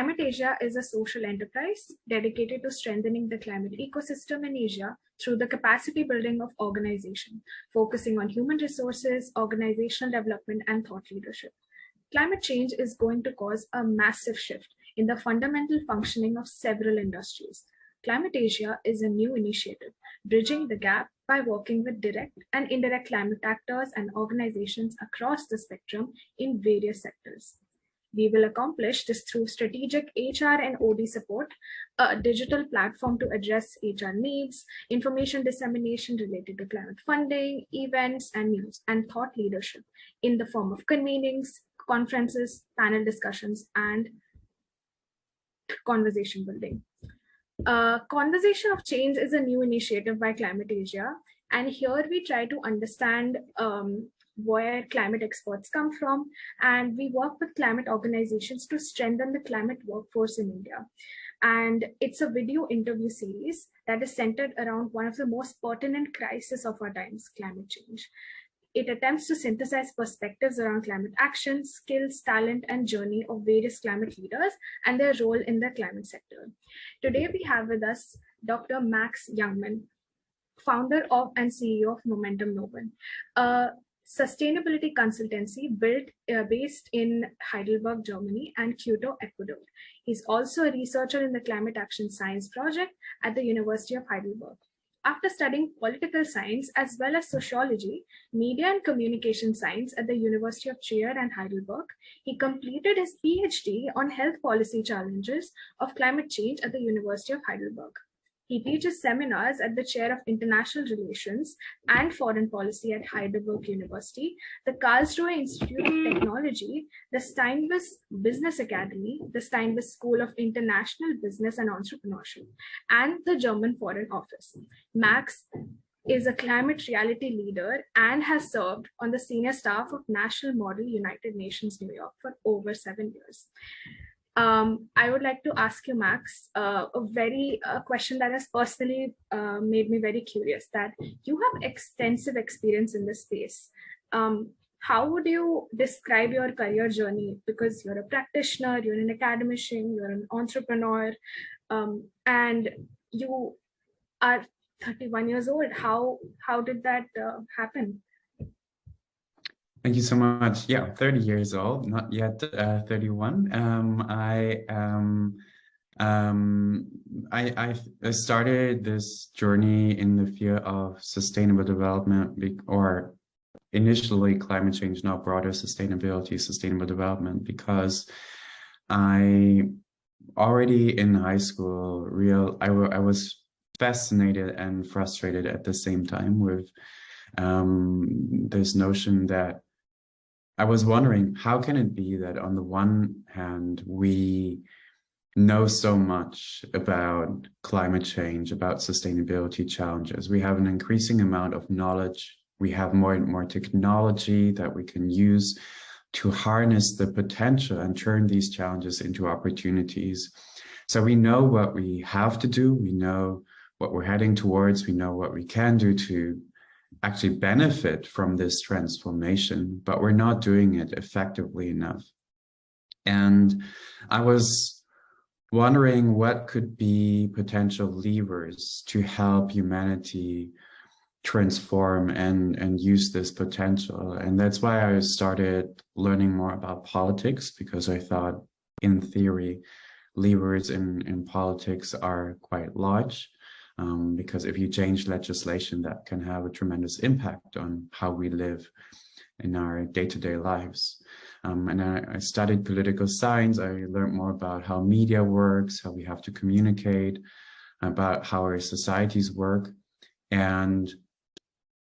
Climate Asia is a social enterprise dedicated to strengthening the climate ecosystem in Asia through the capacity building of organization, focusing on human resources, organizational development, and thought leadership. Climate change is going to cause a massive shift in the fundamental functioning of several industries. Climate Asia is a new initiative, bridging the gap by working with direct and indirect climate actors and organizations across the spectrum in various sectors. We will accomplish this through strategic HR and OD support, a digital platform to address HR needs, information dissemination related to climate funding, events, and news, and thought leadership in the form of convenings, conferences, panel discussions, and conversation building. Conversation of Change is a new initiative by Climate Asia, and here we try to understand where climate experts come from, and we work with climate organizations to strengthen the climate workforce in India. And it's a video interview series that is centered around one of the most pertinent crises of our times, climate change. It attempts to synthesize perspectives around climate action, skills, talent, and journey of various climate leaders and their role in the climate sector. Today, we have with us Dr. Max Jungmann, founder of and CEO of Momentum Novum, a sustainability consultancy based in Heidelberg, Germany, and Quito, Ecuador. He's also a researcher in the Climate Action Science Project at the University of Heidelberg. After studying political science as well as sociology, media and communication science at the University of Trier and Heidelberg, he completed his PhD on health policy challenges of climate change at the University of Heidelberg. He teaches seminars at the Chair of International Relations and Foreign Policy at Heidelberg University, the Karlsruhe Institute of Technology, the Steinbeis Business Academy, the Steinbeis School of International Business and Entrepreneurship, and the German Foreign Office. Max is a climate reality leader and has served on the senior staff of National Model United Nations New York for over 7 years. I would like to ask you, Max, a question that has personally made me very curious, that you have extensive experience in this space. How would you describe your career journey? Because you're a practitioner, you're an academician, you're an entrepreneur, and you are 31 years old. How did that happen? Thank you so much. Yeah, 30 years old, not yet 31. I started this journey in the field of sustainable development, or initially climate change, now broader sustainability, sustainable development, because I already in high school I was fascinated and frustrated at the same time with this notion that I was wondering, how can it be that on the one hand, we know so much about climate change, about sustainability challenges. We have an increasing amount of knowledge. We have more and more technology that we can use to harness the potential and turn these challenges into opportunities. So we know what we have to do. We know what we're heading towards. We know what we can do to actually benefit from this transformation, but we're not doing it effectively enough. And I was wondering what could be potential levers to help humanity transform and use this potential. And that's why I started learning more about politics, because I thought, in theory, levers in politics are quite large. Because if you change legislation, that can have a tremendous impact on how we live in our day-to-day lives. And I studied political science. I learned more about how media works, how we have to communicate, about how our societies work. And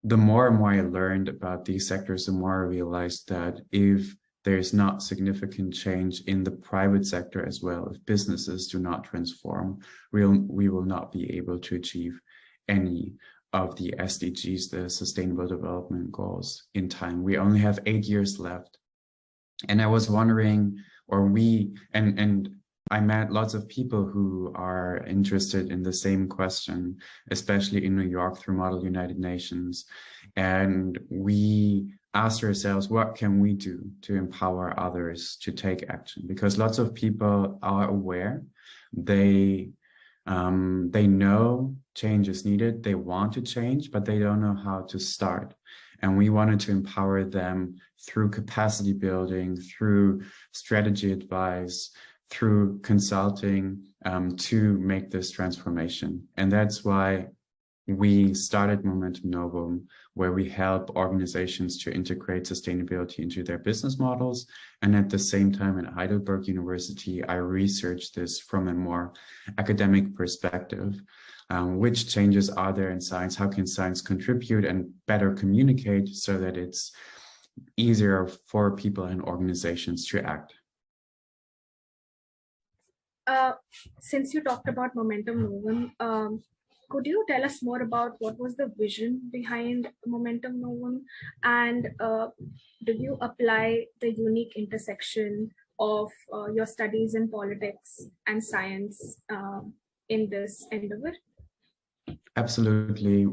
the more and more I learned about these sectors, the more I realized that if there's not significant change in the private sector as well, if businesses do not transform, we will not be able to achieve any of the SDGs, the Sustainable Development Goals, in time. We only have 8 years left. And I was wondering, and I met lots of people who are interested in the same question, especially in New York through Model United Nations. And asked ourselves, what can we do to empower others to take action? Because lots of people are aware, they know change is needed, they want to change, but they don't know how to start. And we wanted to empower them through capacity building, through strategy advice, through consulting, to make this transformation. And that's why we started Momentum Novum, where we help organizations to integrate sustainability into their business models. And at the same time, at Heidelberg University, I researched this from a more academic perspective. Which changes are there in science? How can science contribute and better communicate so that it's easier for people and organizations to act? Since you talked about Momentum Novum, could you tell us more about what was the vision behind Momentum Novum, and do you apply the unique intersection of your studies in politics and science in this endeavor? Absolutely.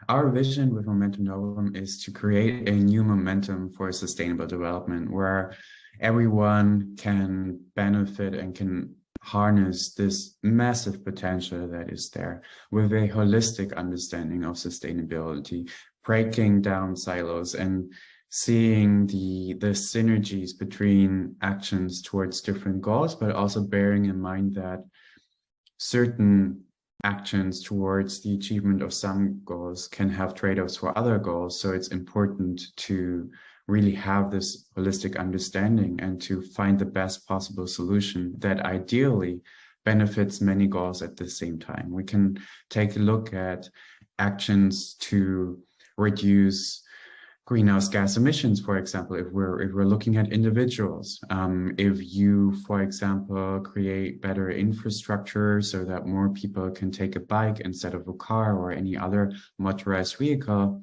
Our vision with Momentum Novum is to create a new momentum for sustainable development where everyone can benefit and can harness this massive potential that is there with a holistic understanding of sustainability, breaking down silos and seeing the synergies between actions towards different goals, but also bearing in mind that certain actions towards the achievement of some goals can have trade-offs for other goals. So it's important to really have this holistic understanding and to find the best possible solution that ideally benefits many goals at the same time. We can take a look at actions to reduce greenhouse gas emissions, for example, if we're looking at individuals. If you, for example, create better infrastructure so that more people can take a bike instead of a car or any other motorized vehicle,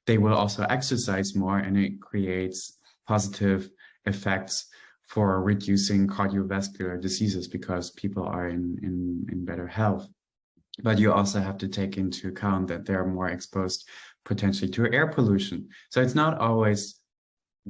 they will also exercise more, and it creates positive effects for reducing cardiovascular diseases because people are in better health. But you also have to take into account that they're more exposed potentially to air pollution. So it's not always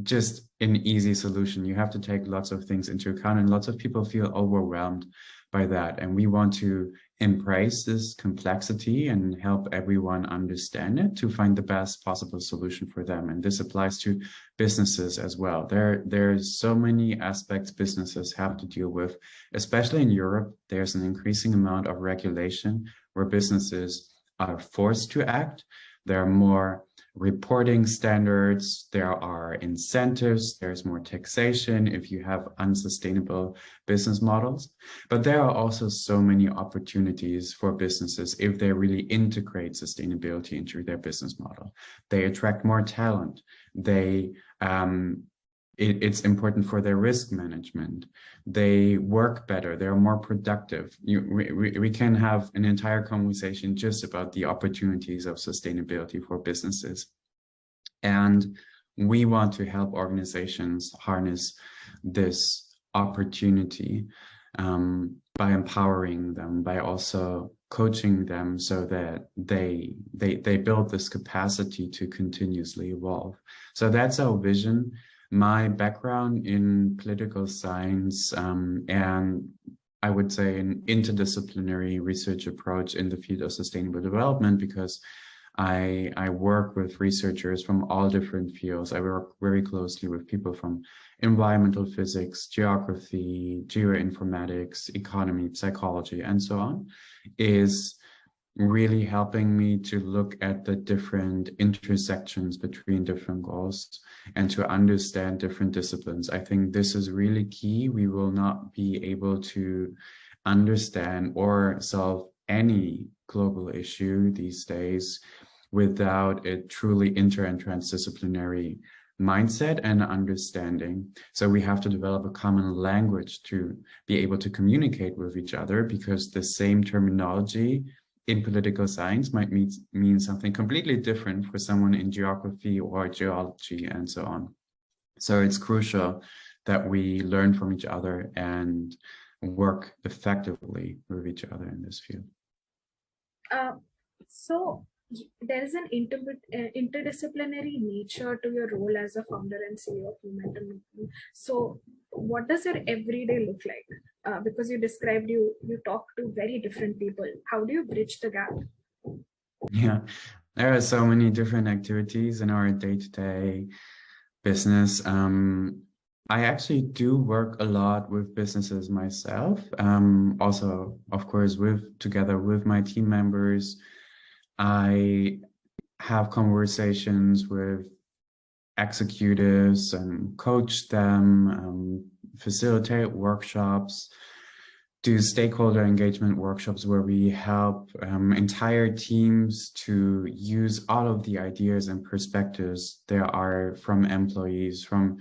just an easy solution. You have to take lots of things into account, and lots of people feel overwhelmed by that. And we want to embrace this complexity and help everyone understand it to find the best possible solution for them. And this applies to businesses as well. There's so many aspects businesses have to deal with, especially in Europe. There's an increasing amount of regulation where businesses are forced to act. There are more reporting standards, there are incentives, there's more taxation if you have unsustainable business models. But there are also so many opportunities for businesses if they really integrate sustainability into their business model. They attract more talent. It's important for their risk management. They work better. They're more productive. We can have an entire conversation just about the opportunities of sustainability for businesses. And we want to help organizations harness this opportunity by empowering them, by also coaching them so that they build this capacity to continuously evolve. So that's our vision. My background in political science and I would say an interdisciplinary research approach in the field of sustainable development, because I work with researchers from all different fields. I work very closely with people from environmental physics, geography, geoinformatics, economy, psychology, and so on, is really helping me to look at the different intersections between different goals and to understand different disciplines. I think this is really key. We will not be able to understand or solve any global issue these days without a truly inter and transdisciplinary mindset and understanding. So we have to develop a common language to be able to communicate with each other, because the same terminology in political science might mean something completely different for someone in geography or geology and so on. So it's crucial that we learn from each other and work effectively with each other in this field. So there is an interdisciplinary nature to your role as a founder and CEO of Momentum Novum. So, what does your everyday look like? Because you described you talk to very different people. How do you bridge the gap? Yeah, there are so many different activities in our day-to-day business. I actually do work a lot with businesses myself. Also, of course, together with my team members, I have conversations with executives and coach them, facilitate workshops, do stakeholder engagement workshops where we help entire teams to use all of the ideas and perspectives there are from employees, from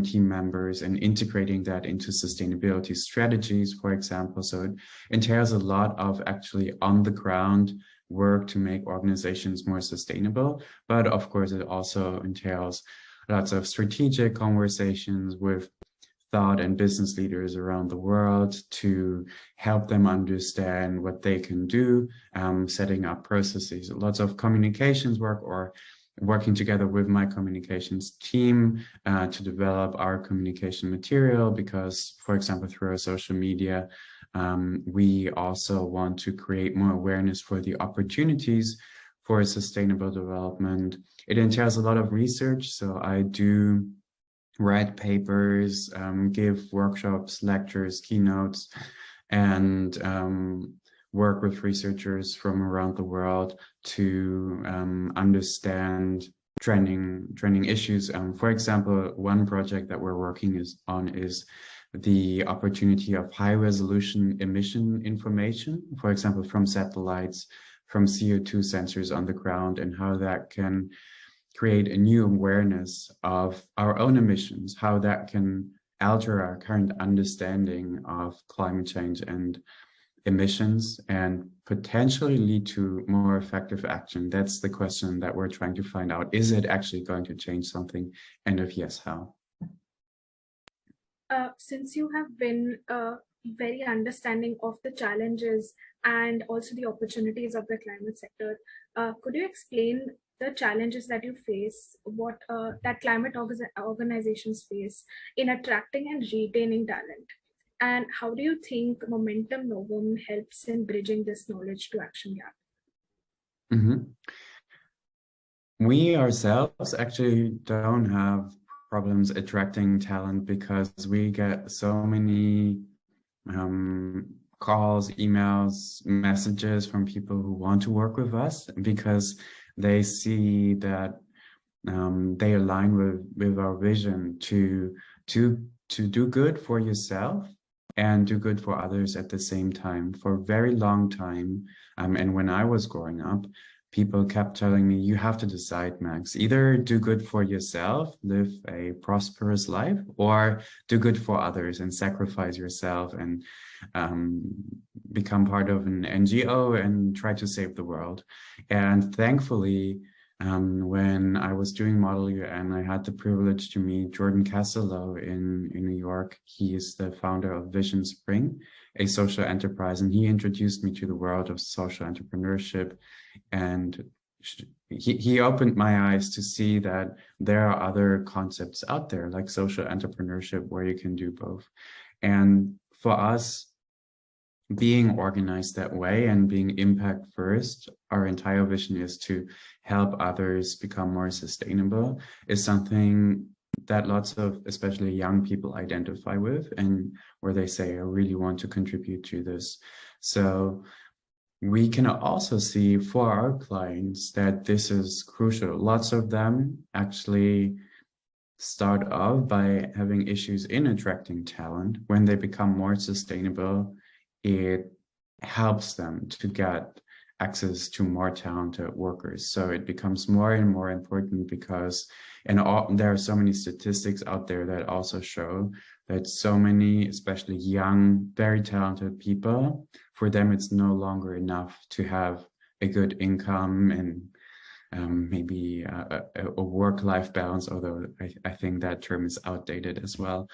team members, and integrating that into sustainability strategies, for example. So it entails a lot of actually on the ground work to make organizations more sustainable. But of course, it also entails lots of strategic conversations with thought and business leaders around the world to help them understand what they can do, setting up processes, lots of communications work, or working together with my communications team to develop our communication material, because, for example, through our social media, we also want to create more awareness for the opportunities for sustainable development. It entails a lot of research, so I do write papers, give workshops, lectures, keynotes, and work with researchers from around the world to understand trending issues. For example, one project that we're working on is the opportunity of high resolution emission information, for example, from satellites, from CO2 sensors on the ground, and how that can create a new awareness of our own emissions, how that can alter our current understanding of climate change and emissions and potentially lead to more effective action. That's the question that we're trying to find out. Is it actually going to change something? And if yes, how? Since you have been very understanding of the challenges and also the opportunities of the climate sector, could you explain the challenges that you face, what that climate organizations face in attracting and retaining talent? And how do you think Momentum Novum helps in bridging this knowledge to action gap? Mm-hmm. We ourselves actually don't have problems attracting talent because we get so many calls, emails, messages from people who want to work with us because they see that they align with our vision to do good for yourself and do good for others at the same time. For a very long time, and when I was growing up, people kept telling me, you have to decide, Max, either do good for yourself, live a prosperous life, or do good for others and sacrifice yourself and become part of an NGO and try to save the world. And thankfully, when I was doing Model UN, I had the privilege to meet Jordan Castello in New York. He is the founder of Vision Spring, a social enterprise, and he introduced me to the world of social entrepreneurship. And he opened my eyes to see that there are other concepts out there like social entrepreneurship where you can do both. And for us, being organized that way and being impact first, our entire vision is to help others become more sustainable, is something that lots of especially young people identify with and where they say, I really want to contribute to this. So we can also see for our clients that this is crucial. Lots of them actually start off by having issues in attracting talent. When they become more sustainable, it helps them to get access to more talented workers. So it becomes more and more important because there are so many statistics out there that also show that so many, especially young, very talented people, for them, it's no longer enough to have a good income and maybe a work-life balance, although I think that term is outdated as well.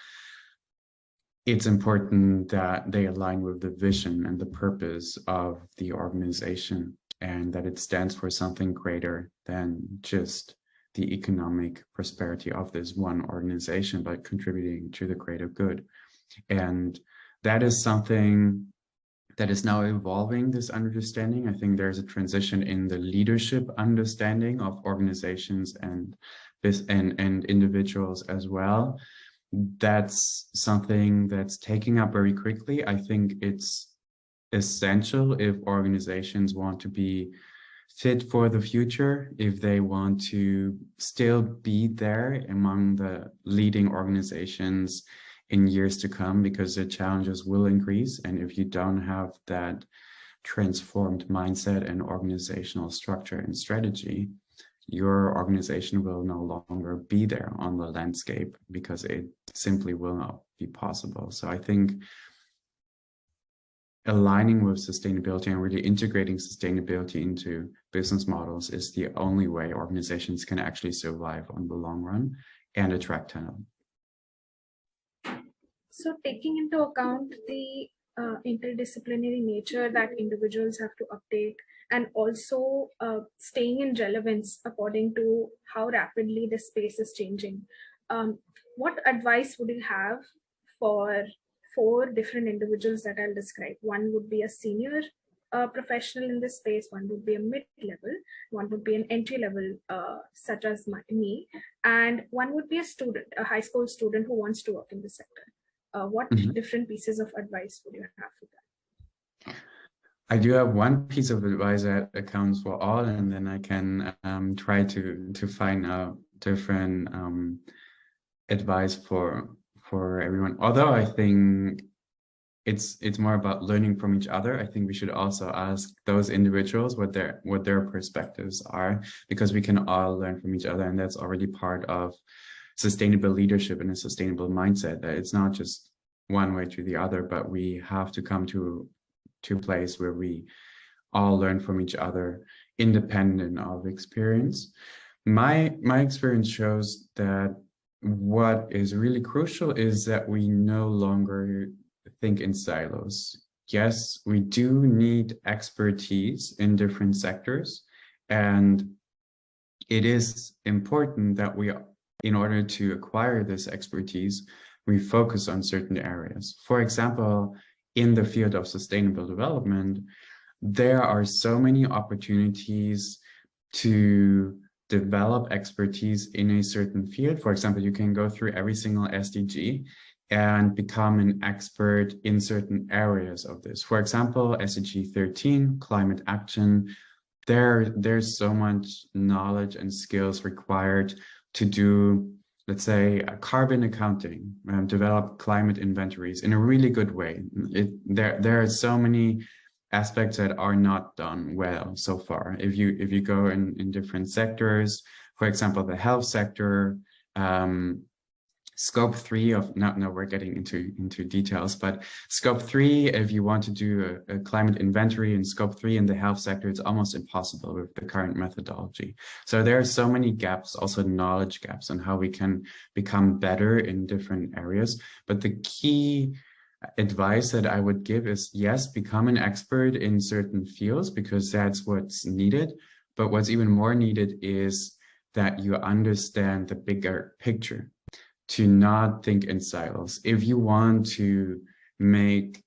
It's important that they align with the vision and the purpose of the organization. and that it stands for something greater than just the economic prosperity of this one organization, but contributing to the greater good. And that is something that is now evolving, this understanding. I think there's a transition in the leadership understanding of organizations and individuals as well. That's something that's taking up very quickly. I think it's essential if organizations want to be fit for the future, if they want to still be there among the leading organizations in years to come, because the challenges will increase. And if you don't have that transformed mindset and organizational structure and strategy, your organization will no longer be there on the landscape, because it simply will not be possible. So I think aligning with sustainability and really integrating sustainability into business models is the only way organizations can actually survive on the long run and attract talent. So taking into account the interdisciplinary nature that individuals have to update, and also staying in relevance according to how rapidly the space is changing, what advice would you have for 4 different individuals that I'll describe? One would be a senior professional in this space, one would be a mid-level, one would be an entry-level such as me, and one would be a student, a high school student who wants to work in the sector. What different pieces of advice would you have for that? I do have one piece of advice that accounts for all, and then I can try to find out different advice for everyone. Although I think it's more about learning from each other. I think we should also ask those individuals what their perspectives are, because we can all learn from each other, and that's already part of sustainable leadership and a sustainable mindset, that it's not just one way to the other, but we have to come to a place where we all learn from each other independent of experience. My experience shows that what is really crucial is that we no longer think in silos. Yes, we do need expertise in different sectors, and it is important that we, in order to acquire this expertise, we focus on certain areas. For example, in the field of sustainable development, there are so many opportunities to develop expertise in a certain field. For example, you can go through every single SDG and become an expert in certain areas of this. For example, SDG 13, climate action, there's so much knowledge and skills required to do, let's say, carbon accounting, develop climate inventories in a really good way. There are so many aspects that are not done well so far. If you go in different sectors, for example, the health sector, scope 3 of, no, we're getting into details, but scope 3, if you want to do a climate inventory in scope 3 in the health sector, it's almost impossible with the current methodology. So there are so many gaps, also knowledge gaps, on how we can become better in different areas. But the key advice that I would give is, yes, become an expert in certain fields, because that's what's needed. But what's even more needed is that you understand the bigger picture, to not think in silos. If you want to make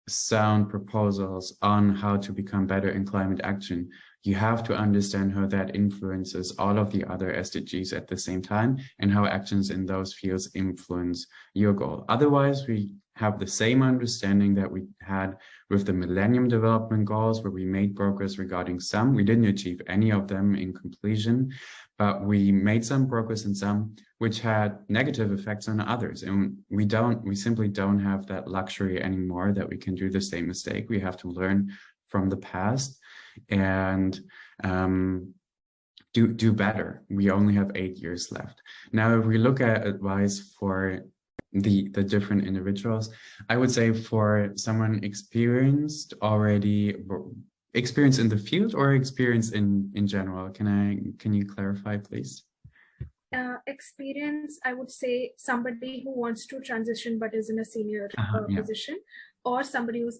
sound proposals on how to become better in climate action, you have to understand how that influences all of the other SDGs at the same time, and how actions in those fields influence your goal. Otherwise, we have the same understanding that we had with the Millennium Development Goals, where we made progress regarding some. We didn't achieve any of them in completion, but we made some progress in some, which had negative effects on others. And we simply don't have that luxury anymore, that we can do the same mistake. We have to learn from the past and do better. We only have 8 years left. Now, if we look at advice for the different individuals, I would say for someone experienced in the field, or experience in general, can you clarify, please? Experience, I would say somebody who wants to transition but is in a senior position, or somebody who's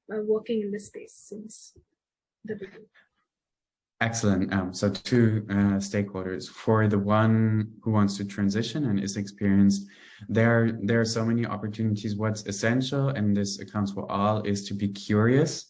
working in this space since. the beginning. Excellent. So two stakeholders. For the one who wants to transition and is experienced, there are so many opportunities. What's essential, and this accounts for all, is to be curious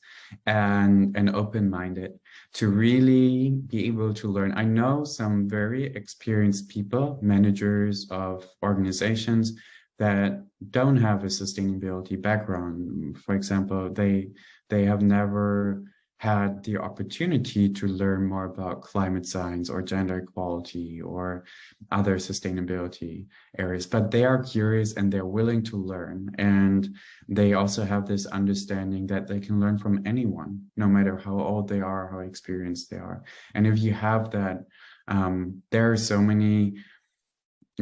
and open-minded, to really be able to learn. I know some very experienced people, managers of organizations, that don't have a sustainability background. For example, they have never had the opportunity to learn more about climate science or gender equality or other sustainability areas, but they are curious and they're willing to learn. And they also have this understanding that they can learn from anyone, no matter how old they are, how experienced they are. And if you have that, there are so many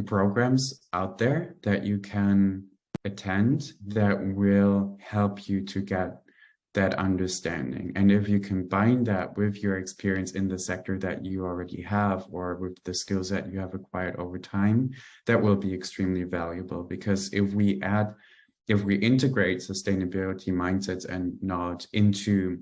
programs out there that you can attend that will help you to get that understanding. And if you combine that with your experience in the sector that you already have, or with the skills that you have acquired over time, that will be extremely valuable. Because if we integrate sustainability mindsets and knowledge into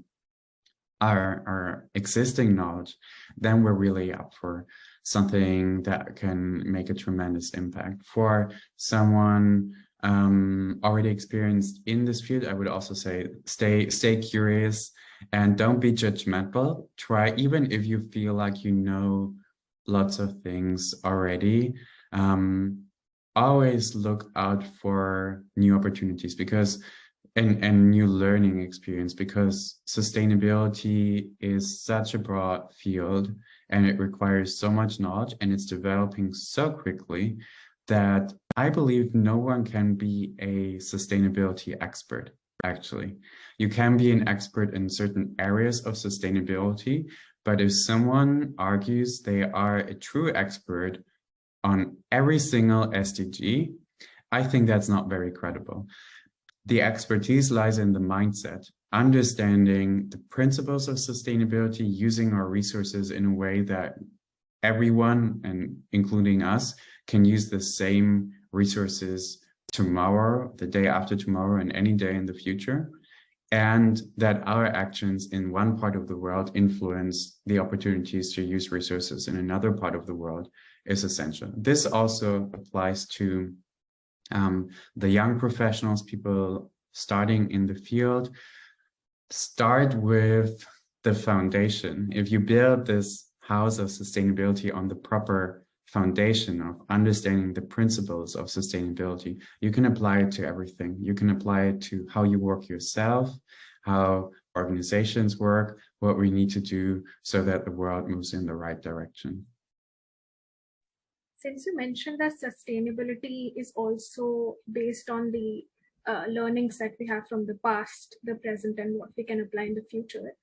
our existing knowledge, then we're really up for something that can make a tremendous impact. For someone already experienced in this field, I would also say stay curious and don't be judgmental. Try, even if you feel like you know lots of things already, always look out for new opportunities, because and new learning experience, because sustainability is such a broad field and it requires so much knowledge, and it's developing so quickly that I believe no one can be a sustainability expert. Actually, you can be an expert in certain areas of sustainability, but if someone argues they are a true expert on every single SDG, I think that's not very credible. The expertise lies in the mindset, understanding the principles of sustainability, using our resources in a way that everyone, and including us, can use the same resources tomorrow, the day after tomorrow, and any day in the future, and that our actions in one part of the world influence the opportunities to use resources in another part of the world is essential. This also applies to the young professionals, people starting in the field. Start with the foundation. If you build this house of sustainability on the proper foundation of understanding the principles of sustainability, you can apply it to everything. You can apply it to how you work yourself, how organizations work, what we need to do so that the world moves in the right direction. Since you mentioned that sustainability is also based on the learnings that we have from the past, the present, and what we can apply in the future.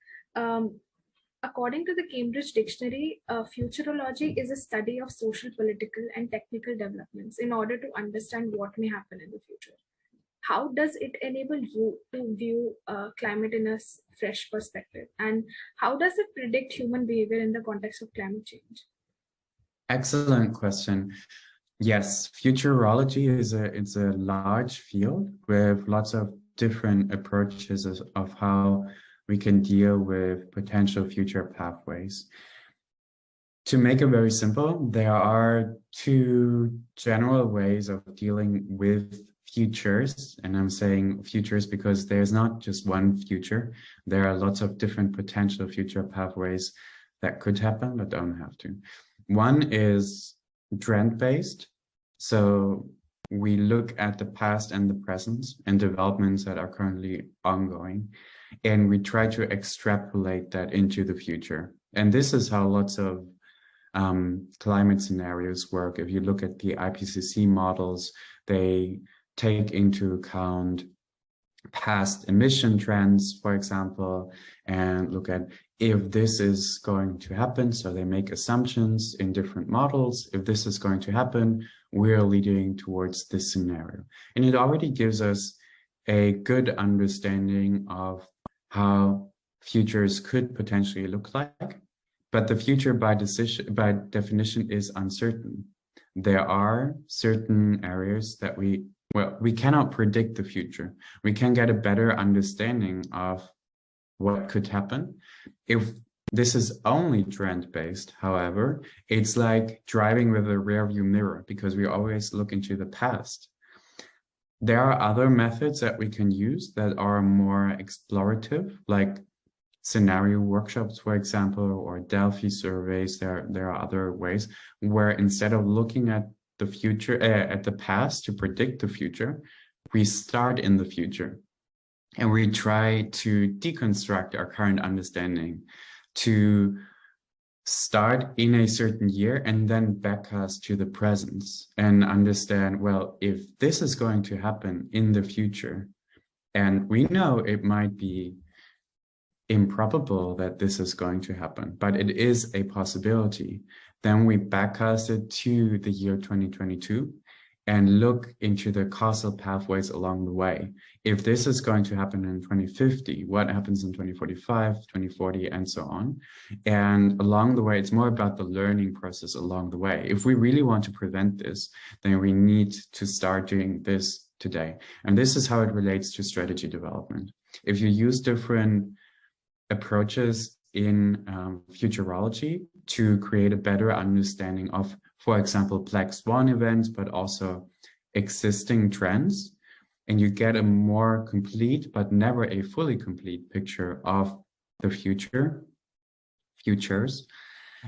According to the Cambridge Dictionary, futurology is a study of social, political, and technical developments in order to understand what may happen in the future. How does it enable you to view climate in a fresh perspective? And how does it predict human behavior in the context of climate change? Excellent question. Yes, futurology is a large field with lots of different approaches of how we can deal with potential future pathways. To make it very simple, there are two general ways of dealing with futures, and I'm saying futures because there's not just one future. There are lots of different potential future pathways that could happen but don't have to. One is trend-based. So we look at the past and the present and developments that are currently ongoing, and we try to extrapolate that into the future. And this is how lots of climate scenarios work. If you look at the IPCC models, they take into account past emission trends, for example, and look at if this is going to happen. So they make assumptions in different models. If this is going to happen, we're leading towards this scenario. And it already gives us a good understanding of how futures could potentially look like. But the future by definition is uncertain. There are certain areas that we cannot predict the future. We can get a better understanding of what could happen. If this is only trend-based, however, it's like driving with a rear-view mirror, because we always look into the past. There are other methods that we can use that are more explorative, like scenario workshops, for example, or Delphi surveys. There are other ways where instead of looking at the future, at the past to predict the future, we start in the future and we try to deconstruct our current understanding, to start in a certain year and then backcast to the present and understand, well, if this is going to happen in the future, and we know it might be improbable that this is going to happen, but it is a possibility, then we backcast it to the year 2022 and look into the causal pathways along the way. If this is going to happen in 2050, what happens in 2045, 2040, and so on? And along the way, it's more about the learning process along the way. If we really want to prevent this, then we need to start doing this today. And this is how it relates to strategy development. If you use different approaches in futurology to create a better understanding of, for example, black swan events, but also existing trends, and you get a more complete, but never a fully complete picture of the futures,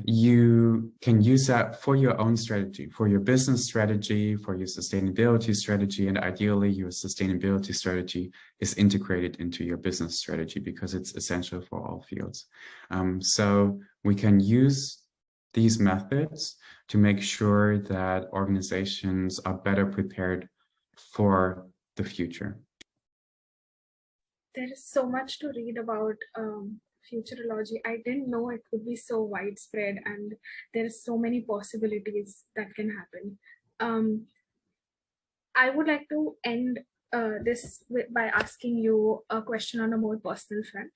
you can use that for your own strategy, for your business strategy, for your sustainability strategy, and ideally your sustainability strategy is integrated into your business strategy because it's essential for all fields. So we can use these methods to make sure that organizations are better prepared for the future. There is so much to read about futurology. I didn't know it would be so widespread, and there are so many possibilities that can happen. I would like to end this by asking you a question on a more personal front,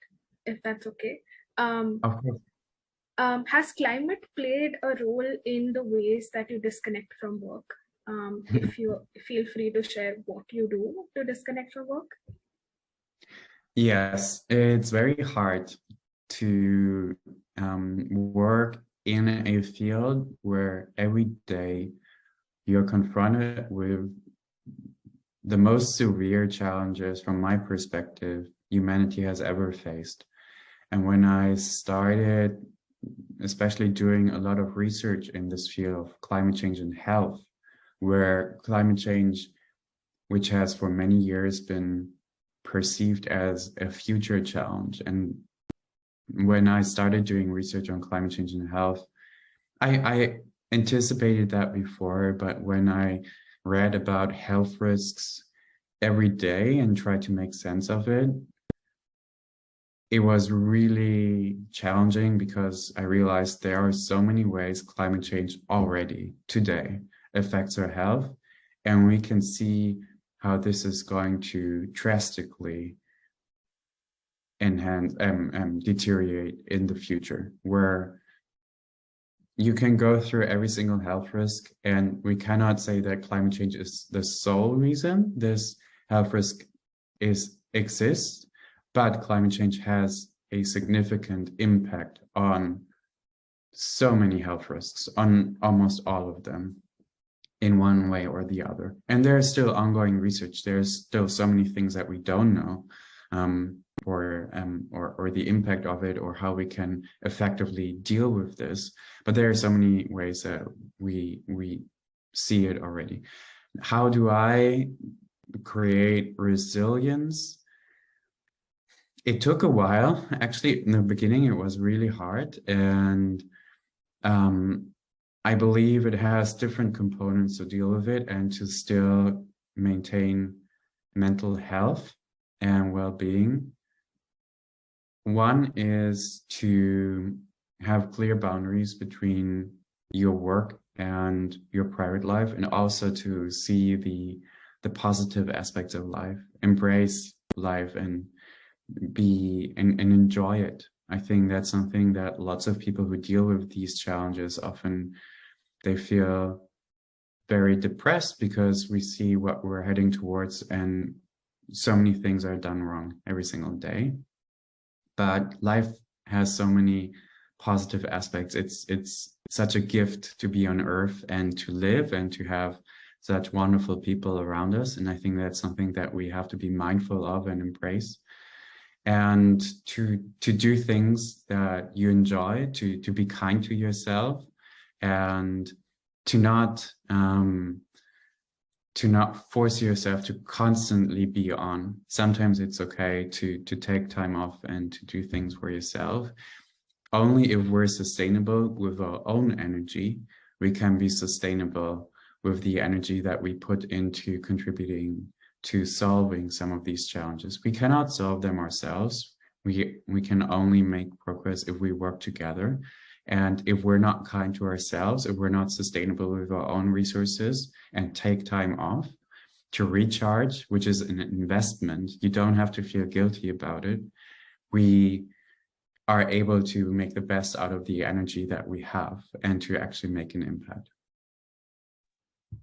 if that's okay. Of course. Has climate played a role in the ways that you disconnect from work? If you feel free to share what you do to disconnect from work. Yes, it's very hard to work in a field where every day you're confronted with the most severe challenges, from my perspective, humanity has ever faced. And when I started, especially doing a lot of research in this field of climate change and health, where climate change, which has for many years been perceived as a future challenge, and when I started doing research on climate change and health, I anticipated that before, but when I read about health risks every day and tried to make sense of it, it was really challenging because I realized there are so many ways climate change already today affects our health, and we can see how this is going to drastically enhance deteriorate in the future, where you can go through every single health risk, and we cannot say that climate change is the sole reason this health risk exists, but climate change has a significant impact on so many health risks, on almost all of them, in one way or the other. And there's still ongoing research. There's still so many things that we don't know, or the impact of it, or how we can effectively deal with this. But there are so many ways that we see it already. How do I create resilience? It took a while. Actually, in the beginning, it was really hard. And I believe it has different components to deal with it and to still maintain mental health and well-being. One is to have clear boundaries between your work and your private life, and also to see the positive aspects of life, embrace life and enjoy it. I think that's something that lots of people who deal with these challenges often, they feel very depressed because we see what we're heading towards and so many things are done wrong every single day. but life has so many positive aspects. It's such a gift to be on Earth and to live and to have such wonderful people around us. And I think that's something that we have to be mindful of and embrace. And to do things that you enjoy, to be kind to yourself, and to not force yourself to constantly be on. Sometimes it's okay to take time off and to do things for yourself. Only if we're sustainable with our own energy, we can be sustainable with the energy that we put into contributing to solving some of these challenges. We cannot solve them ourselves. We can only make progress if we work together. And if we're not kind to ourselves, if we're not sustainable with our own resources and take time off to recharge, which is an investment, you don't have to feel guilty about it. We are able to make the best out of the energy that we have and to actually make an impact.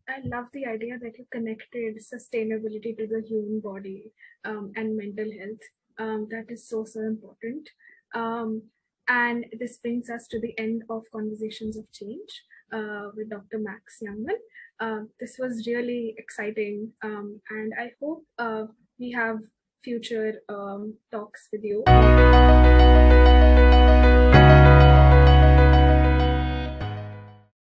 I love the idea that you connected sustainability to the human body and mental health. That is so important. And this brings us to the end of Conversations of Change with Dr. Max Jungmann. This was really exciting, and I hope we have future talks with you.